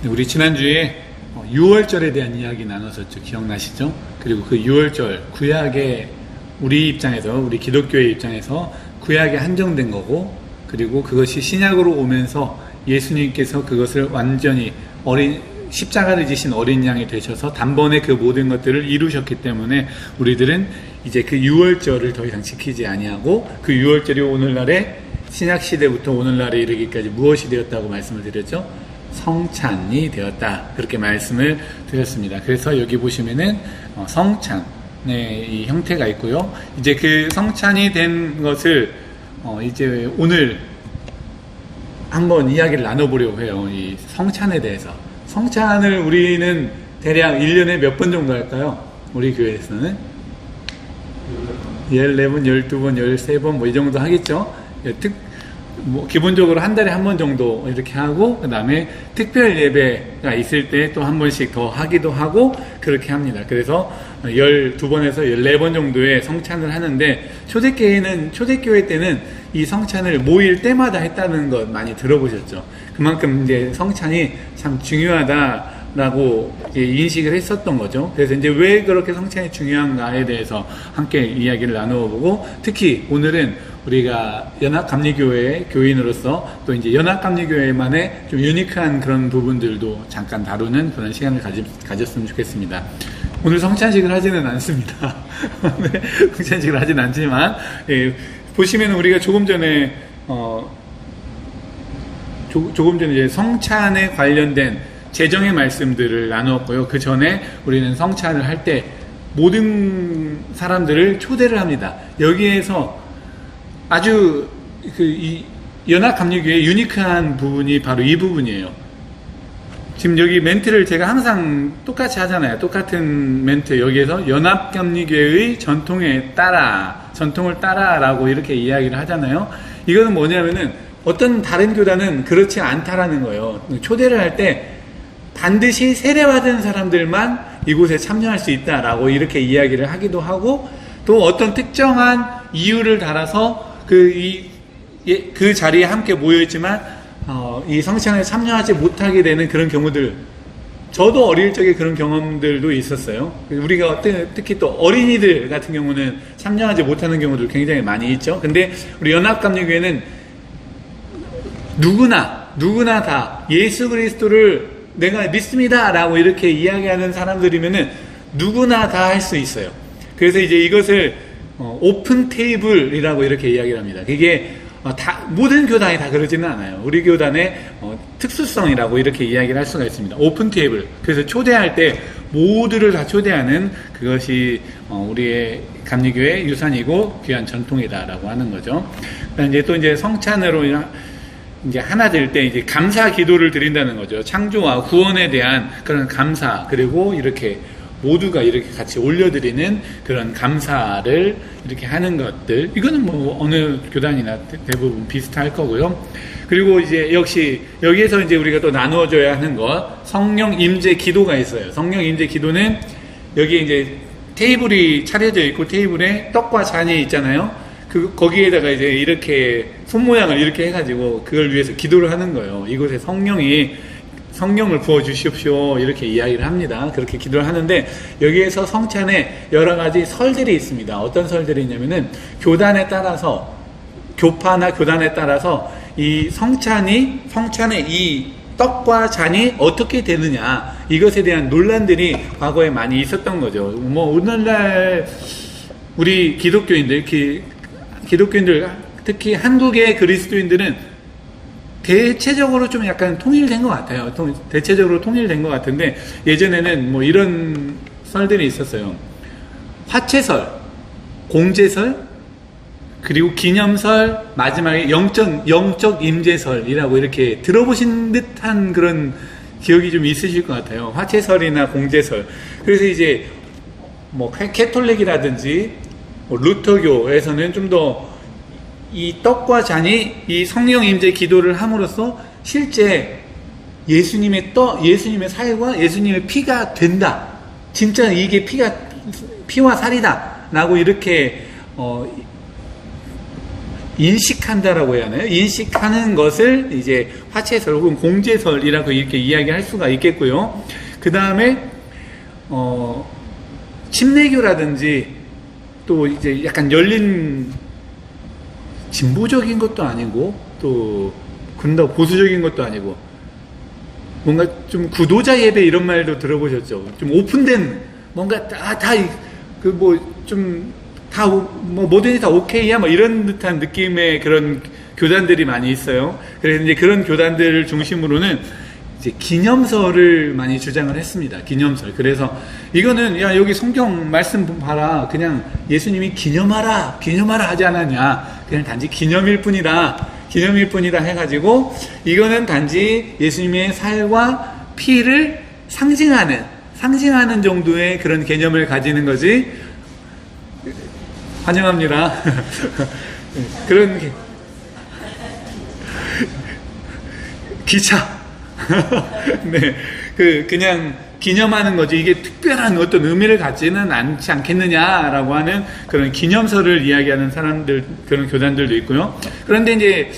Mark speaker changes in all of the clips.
Speaker 1: 우리 지난주에 6월절에 대한 이야기 나눴었죠. 기억나시죠? 그리고 그 6월절, 구약의 우리 입장에서, 우리 기독교의 입장에서 구약에 한정된 거고, 그리고 그것이 신약으로 오면서 예수님께서 그것을 완전히 십자가를 지신 어린 양이 되셔서 단번에 그 모든 것들을 이루셨기 때문에 우리들은 이제 그 6월절을 더 이상 지키지 아니하고, 그 6월절이 오늘날에 신약시대부터 오늘날에 이르기까지 무엇이 되었다고 말씀을 드렸죠? 성찬이 되었다. 그렇게 말씀을 드렸습니다. 그래서 여기 보시면은 성찬의 이 형태가 있고요. 이제 그 성찬이 된 것을 이제 오늘 한번 이야기를 나눠보려고 해요. 이 성찬에 대해서. 성찬을 우리는 대략 1년에 몇 번 정도 할까요? 우리 교회에서는 14번, 12번, 13번 뭐 이 정도 하겠죠. 기본적으로 한 달에 한 번 정도 이렇게 하고, 그 다음에 특별 예배가 있을 때 또 한 번씩 더 하기도 하고 그렇게 합니다. 그래서 12번에서 14번 정도의 성찬을 하는데, 초대교회 때는 이 성찬을 모일 때마다 했다는 것 많이 들어보셨죠. 그만큼 이제 성찬이 참 중요하다라고 인식을 했었던 거죠. 그래서 이제 왜 그렇게 성찬이 중요한가에 대해서 함께 이야기를 나누어 보고, 특히 오늘은 우리가 연합감리교회 교인으로서 또 이제 연합감리교회만의 좀 유니크한 그런 부분들도 잠깐 다루는 그런 시간을 가졌으면 좋겠습니다. 오늘 성찬식을 하지는 않습니다. 네, 성찬식을 하지는 않지만, 보시면 우리가 조금 전에 이제 성찬에 관련된 재정의 말씀들을 나누었고요. 그 전에 우리는 성찬을 할 때 모든 사람들을 초대를 합니다. 여기에서 아주 이 연합감리교회의 유니크한 부분이 바로 이 부분이에요. 지금 여기 멘트를 제가 항상 똑같이 하잖아요. 똑같은 멘트. 여기에서 연합감리교회의 전통을 따라라고 이렇게 이야기를 하잖아요. 이거는 뭐냐면은 어떤 다른 교단은 그렇지 않다라는 거예요. 초대를 할 때 반드시 세례받은 사람들만 이곳에 참여할 수 있다라고 이렇게 이야기를 하기도 하고, 또 어떤 특정한 이유를 달아서 그 자리에 함께 모여있지만 이 성찬에 참여하지 못하게 되는 그런 경우들, 저도 어릴 적에 그런 경험들도 있었어요. 우리가 특히 또 어린이들 같은 경우는 참여하지 못하는 경우들 굉장히 많이 있죠. 근데 우리 연합감리교회는 누구나 다 예수 그리스도를 내가 믿습니다 라고 이렇게 이야기하는 사람들이면은 누구나 다 할 수 있어요. 그래서 이제 이것을 오픈 테이블이라고 이렇게 이야기를 합니다. 그게 모든 교단이 다 그러지는 않아요. 우리 교단의 특수성이라고 이렇게 이야기를 할 수가 있습니다. 오픈 테이블. 그래서 초대할 때 모두를 다 초대하는 그것이 우리의 감리교회의 유산이고 귀한 전통이다라고 하는 거죠. 이제 또 이제 성찬으로 이제 하나 될 때 이제 감사 기도를 드린다는 거죠. 창조와 구원에 대한 그런 감사, 그리고 이렇게 모두가 이렇게 같이 올려드리는 그런 감사를 이렇게 하는 것들, 이거는 뭐 어느 교단이나 대부분 비슷할 거고요. 그리고 이제 역시 여기에서 이제 우리가 또 나누어줘야 하는 것, 성령 임재 기도가 있어요. 성령 임재 기도는 여기 이제 테이블이 차려져 있고 테이블에 떡과 잔이 있잖아요. 거기에다가 이제 이렇게 손 모양을 이렇게 해가지고 그걸 위해서 기도를 하는 거예요. 이곳에 성령을 부어주십시오 이렇게 이야기를 합니다. 그렇게 기도를 하는데, 여기에서 성찬에 여러 가지 설들이 있습니다. 어떤 설들이 있냐면은 교파나 교단에 따라서 이 성찬의 이 떡과 잔이 어떻게 되느냐, 이것에 대한 논란들이 과거에 많이 있었던 거죠. 뭐 오늘날 우리 기독교인들 특히 한국의 그리스도인들은 대체적으로 좀 약간 통일된 것 같아요. 대체적으로 통일된 것 같은데, 예전에는 뭐 이런 설들이 있었어요. 화채설, 공제설, 그리고 기념설, 마지막에 영적 임재설이라고 이렇게 들어보신 듯한 그런 기억이 좀 있으실 것 같아요. 화채설이나 공제설. 그래서 이제 뭐 캐톨릭이라든지 루터교에서는 좀 더 이 떡과 잔이 이 성령 임재 기도를 함으로써 실제 예수님의 살과 예수님의 피가 된다. 진짜 이게 피와 살이다. 라고 이렇게 인식한다라고 해야 하나요? 인식하는 것을 이제 화채설 혹은 공제설이라고 이렇게 이야기할 수가 있겠고요. 그 다음에 침례교라든지 또 이제 약간 열린 진보적인 것도 아니고 또 그런다고 보수적인 것도 아니고 뭔가 좀 구도자 예배 이런 말도 들어보셨죠? 좀 오픈된 뭔가 뭐든지 다 오케이야 뭐 이런 듯한 느낌의 그런 교단들이 많이 있어요. 그래서 이제 그런 교단들을 중심으로는 이제 기념설을 많이 주장을 했습니다. 기념설. 그래서 이거는 야 여기 성경 말씀 봐라. 그냥 예수님이 기념하라 하지 않았냐. 그냥 단지 기념일 뿐이다 해가지고 이거는 단지 예수님의 살과 피를 상징하는 정도의 그런 개념을 가지는 거지. 환영합니다. 그런 기차. 네, 그냥 기념하는 거지. 이게 특별한 어떤 의미를 갖지는 않지 않겠느냐라고 하는 그런 기념설을 이야기하는 사람들, 그런 교단들도 있고요. 그런데 이제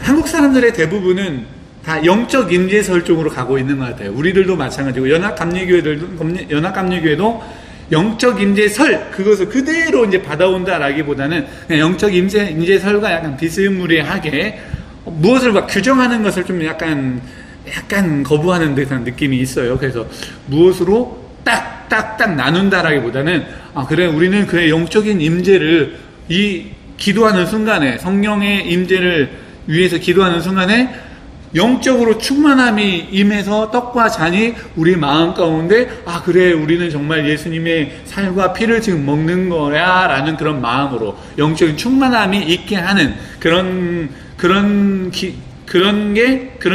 Speaker 1: 한국 사람들의 대부분은 다 영적 임재설 쪽으로 가고 있는 것 같아요. 우리들도 마찬가지고 연합감리교회도 영적 임재설 그것을 그대로 이제 받아온다라기보다는 그냥 영적 임재설과 약간 비스무리하게 무엇을 막 규정하는 것을 좀 약간 거부하는 듯한 느낌이 있어요. 그래서 무엇으로 딱 나눈다라기보다는 그래 우리는 그의 영적인 임재를 이 기도하는 순간에 성령의 임재를 위해서 기도하는 순간에 영적으로 충만함이 임해서 떡과 잔이 우리 마음 가운데 그래 우리는 정말 예수님의 살과 피를 지금 먹는 거야 라는 그런 마음으로 영적인 충만함이 있게 하는 그런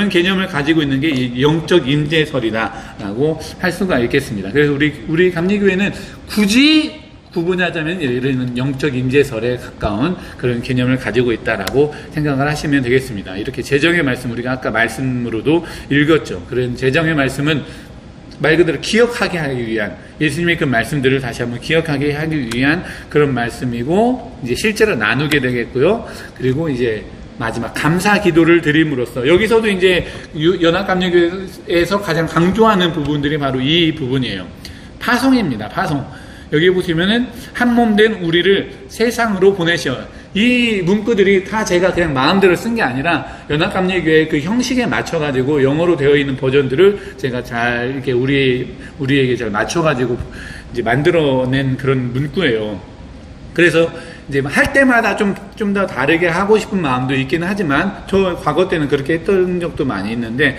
Speaker 1: 개념을 가지고 있는 게 영적 임재설이다라고 할 수가 있겠습니다. 그래서 우리 감리교회는 굳이 구분하자면 이런 영적 임재설에 가까운 그런 개념을 가지고 있다라고 생각을 하시면 되겠습니다. 이렇게 재정의 말씀 우리가 아까 말씀으로도 읽었죠. 그런 재정의 말씀은 말 그대로 기억하게 하기 위한 예수님의 그 말씀들을 다시 한번 기억하게 하기 위한 그런 말씀이고 이제 실제로 나누게 되겠고요. 그리고 이제 마지막 감사 기도를 드림으로써 여기서도 이제 연합감리교회에서 가장 강조하는 부분들이 바로 이 부분이에요. 파송입니다. 파송. 여기 보시면은 한 몸 된 우리를 세상으로 보내셔. 이 문구들이 다 제가 그냥 마음대로 쓴 게 아니라 연합감리교회 그 형식에 맞춰가지고 영어로 되어 있는 버전들을 제가 잘 이렇게 우리에게 잘 맞춰가지고 이제 만들어낸 그런 문구예요. 그래서 이제 할 때마다 좀 더 다르게 하고 싶은 마음도 있기는 하지만 저 과거 때는 그렇게 했던 적도 많이 있는데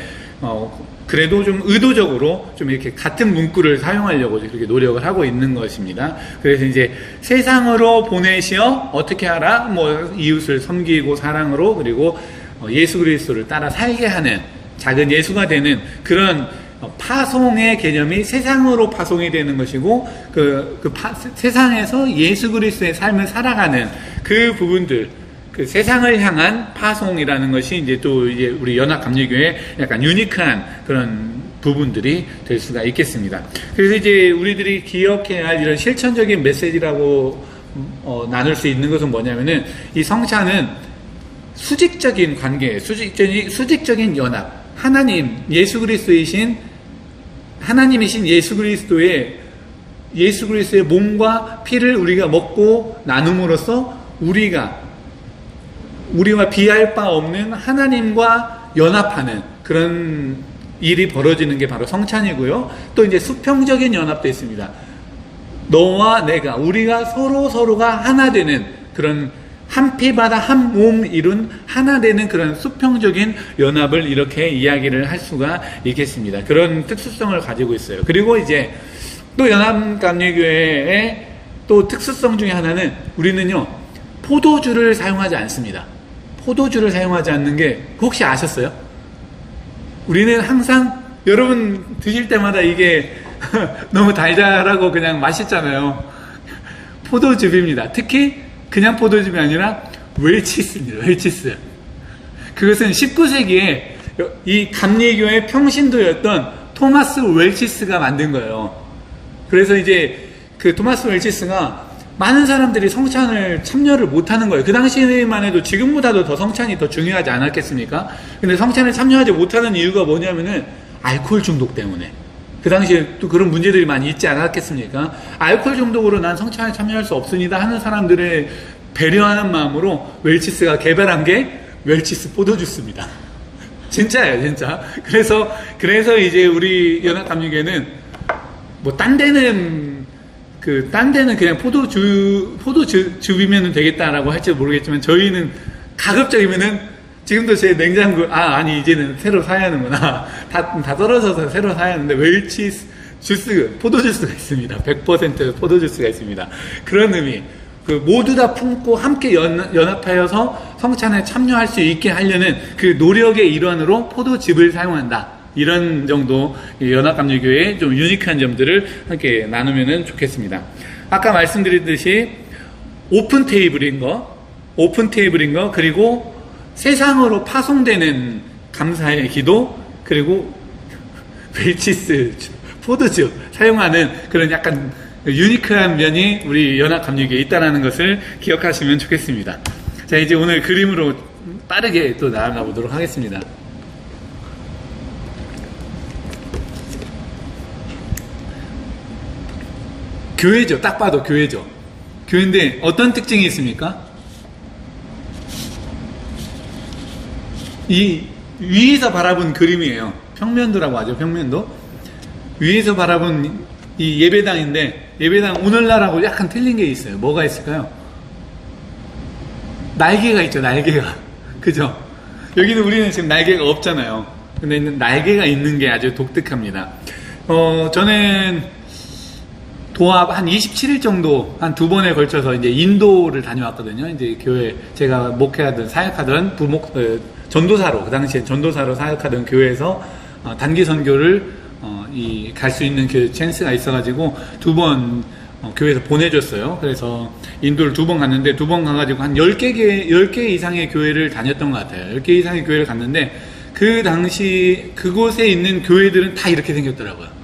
Speaker 1: 그래도 좀 의도적으로 좀 이렇게 같은 문구를 사용하려고 그렇게 노력을 하고 있는 것입니다. 그래서 이제 세상으로 보내시어 어떻게 하라? 뭐 이웃을 섬기고 사랑으로 그리고 예수 그리스도를 따라 살게 하는 작은 예수가 되는 그런 파송의 개념이 세상으로 파송이 되는 것이고 세상에서 예수 그리스도의 삶을 살아가는 그 부분들 그 세상을 향한 파송이라는 것이 이제 또 이제 우리 연합감리교회 약간 유니크한 그런 부분들이 될 수가 있겠습니다. 그래서 이제 우리들이 기억해야 할 이런 실천적인 메시지라고 나눌 수 있는 것은 뭐냐면은 이 성찬은 수직적인 관계, 수직적인 연합, 하나님이신 예수 그리스도의 몸과 피를 우리가 먹고 나눔으로써 우리와 비할 바 없는 하나님과 연합하는 그런 일이 벌어지는 게 바로 성찬이고요. 또 이제 수평적인 연합도 있습니다. 너와 내가, 우리가 서로가 하나 되는 그런 한 피바다 한 몸 이룬 하나 되는 그런 수평적인 연합을 이렇게 이야기를 할 수가 있겠습니다. 그런 특수성을 가지고 있어요. 그리고 이제 또 연합감리교회의 또 특수성 중에 하나는 우리는요, 포도주를 사용하지 않습니다. 포도주를 사용하지 않는 게 혹시 아셨어요? 우리는 항상 여러분 드실 때마다 이게 너무 달달하고 그냥 맛있잖아요. 포도즙입니다. 특히 그냥 포도즙이 아니라 웰치스입니다. 웰치스. 그것은 19세기에 이 감리교의 평신도였던 토마스 웰치스가 만든 거예요. 그래서 이제 그 토마스 웰치스가 많은 사람들이 성찬을 참여를 못하는 거예요. 그 당시에만 해도 지금보다도 더 성찬이 더 중요하지 않았겠습니까? 근데 성찬에 참여하지 못하는 이유가 뭐냐면은 알코올 중독 때문에. 그 당시에 또 그런 문제들이 많이 있지 않았겠습니까? 알코올 중독으로 난 성찬에 참여할 수 없습니다 하는 사람들의 배려하는 마음으로 웰치스가 개발한 게 웰치스 포도주스입니다. 진짜예요, 진짜. 그래서 이제 우리 연합감리교회는 뭐 딴 데는 그냥 포도즙이면 되겠다라고 할지 모르겠지만 저희는 가급적이면은 지금도 제 냉장고, 아니, 이제는 새로 사야 하는구나. 다 떨어져서 새로 사야 하는데, 웰치스 주스, 포도주스가 있습니다. 100% 포도주스가 있습니다. 그런 의미. 모두 다 품고 함께 연합하여서 성찬에 참여할 수 있게 하려는 그 노력의 일환으로 포도즙을 사용한다. 이런 정도 연합감리교회의 좀 유니크한 점들을 함께 나누면 좋겠습니다. 아까 말씀드렸듯이 오픈 테이블인 거, 그리고 세상으로 파송되는 감사의 기도, 그리고 웰치스 포도즙 사용하는 그런 약간 유니크한 면이 우리 연합감리교회에 있다는 것을 기억하시면 좋겠습니다. 자, 이제 오늘 그림으로 빠르게 또 나아가 보도록 하겠습니다. 교회죠. 딱 봐도 교회죠. 교회인데 어떤 특징이 있습니까? 이 위에서 바라본 그림이에요. 평면도라고 하죠. 평면도. 위에서 바라본 이 예배당인데, 예배당 오늘날하고 약간 틀린 게 있어요. 뭐가 있을까요? 날개가 있죠. 날개가. 그죠? 여기는 우리는 지금 날개가 없잖아요. 근데 날개가 있는 게 아주 독특합니다. 저는 도합 한 27일 정도, 한 2번에 걸쳐서 이제 인도를 다녀왔거든요. 이제 교회, 제가 목회하던, 사역하던 전도사로, 그 당시에 전도사로 사역하던 교회에서 단기 선교를 갈 수 있는 그 찬스가 있어가지고 2번 교회에서 보내줬어요. 그래서 인도를 2번 갔는데, 2번 가가지고 한 10개 이상의 교회를 다녔던 것 같아요. 10개 이상의 교회를 갔는데, 그 당시 그곳에 있는 교회들은 다 이렇게 생겼더라고요.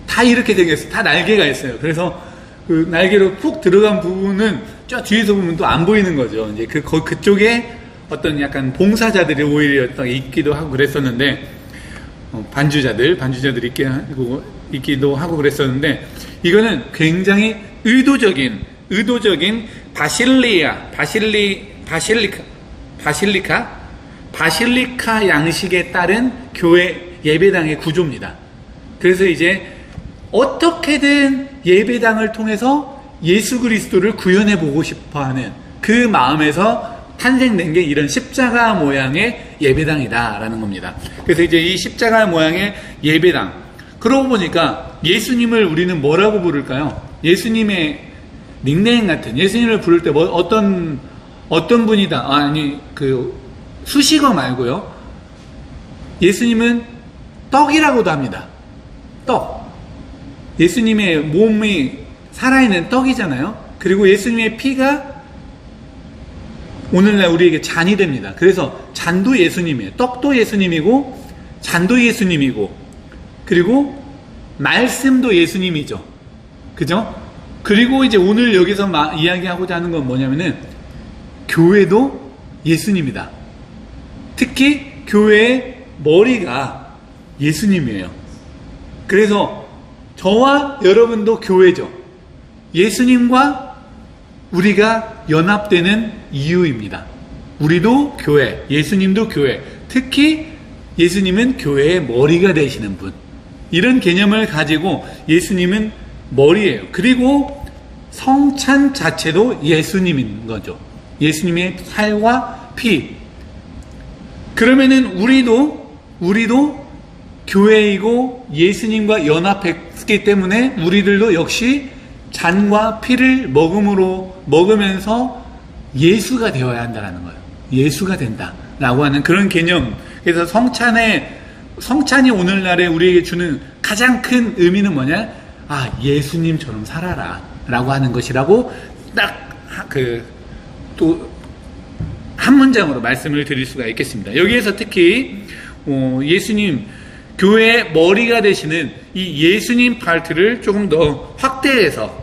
Speaker 1: 다 이렇게 생겼어요. 다 날개가 있어요. 그래서 그 날개로 푹 들어간 부분은 저 뒤에서 보면 또 안 보이는 거죠. 이제 그쪽에 어떤 약간 봉사자들이 오히려 있기도 하고 그랬었는데, 반주자들이 있기도 하고 그랬었는데, 이거는 굉장히 의도적인 바실리카 양식에 따른 교회 예배당의 구조입니다. 그래서 이제 어떻게든 예배당을 통해서 예수 그리스도를 구현해 보고 싶어 하는 그 마음에서 탄생된 게 이런 십자가 모양의 예배당이다라는 겁니다. 그래서 이제 이 십자가 모양의 예배당, 그러고 보니까 예수님을 우리는 뭐라고 부를까요? 예수님의 닉네임 같은, 예수님을 부를 때 어떤 분이다, 수식어 말고요, 예수님은 떡이라고도 합니다. 떡. 예수님의 몸이 살아있는 떡이잖아요. 그리고 예수님의 피가 오늘날 우리에게 잔이 됩니다. 그래서 잔도 예수님이에요. 떡도 예수님이고, 잔도 예수님이고, 그리고 말씀도 예수님이죠. 그죠? 그리고 이제 오늘 여기서 이야기하고자 하는 건 뭐냐면은, 교회도 예수님이다. 특히 교회의 머리가 예수님이에요. 그래서 저와 여러분도 교회죠. 예수님과 우리가 연합되는 이유입니다. 우리도 교회, 예수님도 교회, 특히 예수님은 교회의 머리가 되시는 분, 이런 개념을 가지고 예수님은 머리예요. 그리고 성찬 자체도 예수님인 거죠. 예수님의 살과 피. 그러면은 우리도 교회이고 예수님과 연합했기 때문에 우리들도 역시 잔과 피를 먹으면서 예수가 되어야 한다는 거예요. 예수가 된다라고 하는 그런 개념. 그래서 성찬이 오늘날에 우리에게 주는 가장 큰 의미는 뭐냐? 예수님처럼 살아라 라고 하는 것이라고 딱 또 한 문장으로 말씀을 드릴 수가 있겠습니다. 여기에서 특히 예수님, 교회의 머리가 되시는 이 예수님 파트를 조금 더 확대해서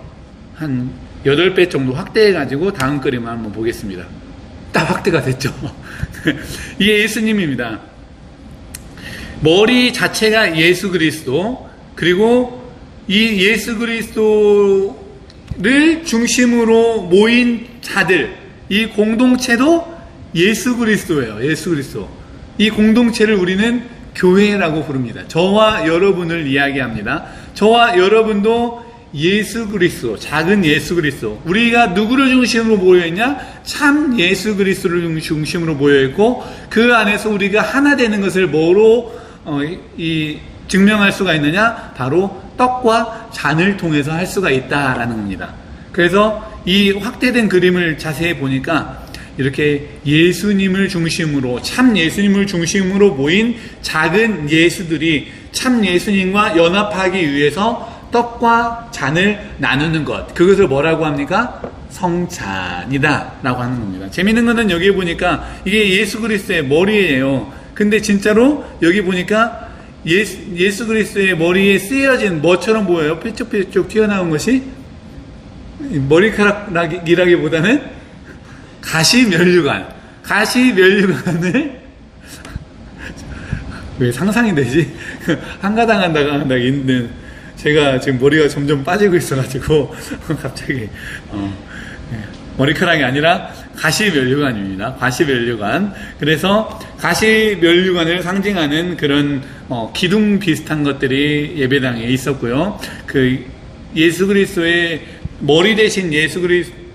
Speaker 1: 한 8배 정도 확대해가지고 다음 그림을 한번 보겠습니다. 딱 확대가 됐죠. 이게 예수님입니다. 머리 자체가 예수 그리스도, 그리고 이 예수 그리스도를 중심으로 모인 자들, 이 공동체도 예수 그리스도예요. 예수 그리스도. 이 공동체를 우리는 교회라고 부릅니다. 저와 여러분을 이야기합니다. 저와 여러분도 예수 그리스도, 작은 예수 그리스도. 우리가 누구를 중심으로 모여있냐? 참 예수 그리스도를 중심으로 모여있고, 그 안에서 우리가 하나 되는 것을 뭐로 증명할 수가 있느냐? 바로 떡과 잔을 통해서 할 수가 있다라는 겁니다. 그래서 이 확대된 그림을 자세히 보니까 이렇게 예수님을 중심으로, 참 예수님을 중심으로 모인 작은 예수들이 참 예수님과 연합하기 위해서 떡과 잔을 나누는 것, 그것을 뭐라고 합니까? 성찬이다 라고 하는 겁니다. 재밌는 거는 여기 보니까 이게 예수 그리스도의 머리예요. 근데 진짜로 여기 보니까 예수 그리스도의 머리에 쓰여진 뭐처럼 보여요? 뾰족뾰족 튀어나온 것이 머리카락이라기보다는 가시면류관을 왜 상상이 되지? 한가당한다가 있는, 제가 지금 머리가 점점 빠지고 있어가지고 갑자기 머리카락이 아니라 가시면류관입니다. 가시면류관. 그래서 가시면류관을 상징하는 그런 기둥 비슷한 것들이 예배당에 있었고요. 그 예수 그리스도의 머리 대신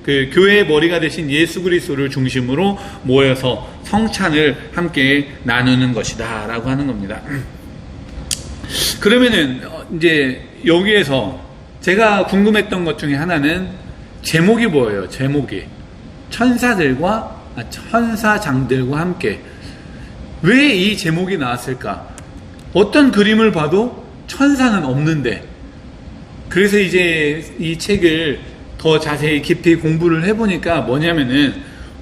Speaker 1: 그 교회의 머리가 되신 예수 그리스도를 중심으로 모여서 성찬을 함께 나누는 것이다 라고 하는 겁니다. 그러면은 이제 여기에서 제가 궁금했던 것 중에 하나는 제목이 뭐예요? 제목이 천사장들과 함께. 왜 이 제목이 나왔을까? 어떤 그림을 봐도 천사는 없는데. 그래서 이제 이 책을 더 자세히 깊이 공부를 해보니까 뭐냐면은,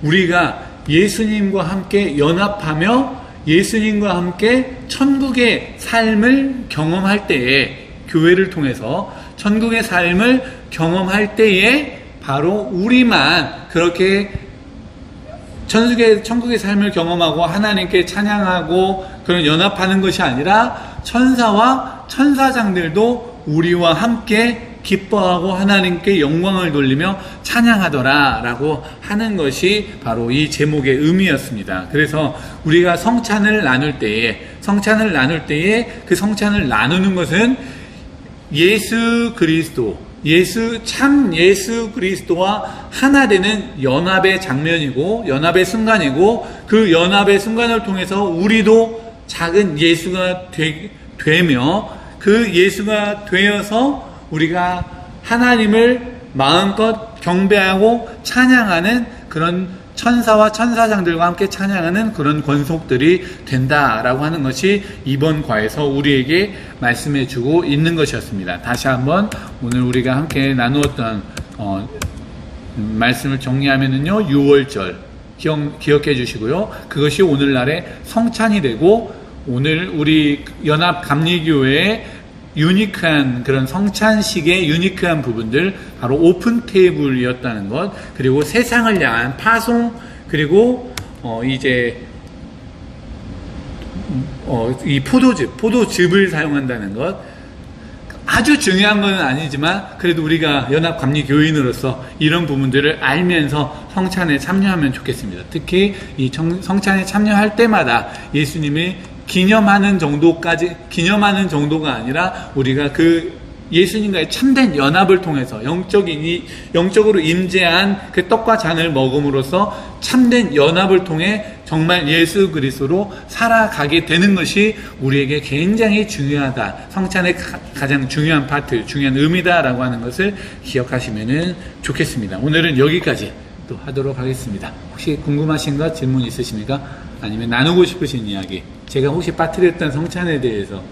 Speaker 1: 우리가 예수님과 함께 연합하며 예수님과 함께 천국의 삶을 경험할 때에, 교회를 통해서 천국의 삶을 경험할 때에 바로 우리만 그렇게 천국의 삶을 경험하고 하나님께 찬양하고 그런 연합하는 것이 아니라 천사와 천사장들도 우리와 함께 기뻐하고 하나님께 영광을 돌리며 찬양하더라 라고 하는 것이 바로 이 제목의 의미였습니다. 그래서 우리가 성찬을 나눌 때에 그 성찬을 나누는 것은 참 예수 그리스도와 하나 되는 연합의 장면이고, 연합의 순간이고, 그 연합의 순간을 통해서 우리도 작은 예수가 되며, 그 예수가 되어서 우리가 하나님을 마음껏 경배하고 찬양하는 그런 천사와 천사장들과 함께 찬양하는 그런 권속들이 된다라고 하는 것이 이번 과에서 우리에게 말씀해 주고 있는 것이었습니다. 다시 한번 오늘 우리가 함께 나누었던 말씀을 정리하면은요, 6월절 기억해 주시고요. 그것이 오늘날의 성찬이 되고, 오늘 우리 연합 감리교회의 유니크한 그런 성찬식의 유니크한 부분들, 바로 오픈 테이블이었다는 것, 그리고 세상을 향한 파송, 그리고 이 포도즙을 사용한다는 것. 아주 중요한 건 아니지만 그래도 우리가 연합 감리 교인으로서 이런 부분들을 알면서 성찬에 참여하면 좋겠습니다. 특히 이 성찬에 참여할 때마다 예수님이 기념하는 정도가 아니라 우리가 그 예수님과의 참된 연합을 통해서 영적으로 임재한 그 떡과 잔을 먹음으로써 참된 연합을 통해 정말 예수 그리스도로 살아가게 되는 것이 우리에게 굉장히 중요하다. 성찬의 가장 중요한 파트, 중요한 의미다라고 하는 것을 기억하시면 좋겠습니다. 오늘은 여기까지 또 하도록 하겠습니다. 혹시 궁금하신 것, 질문 있으십니까? 아니면 나누고 싶으신 이야기, 제가 혹시 빠뜨렸던 성찬에 대해서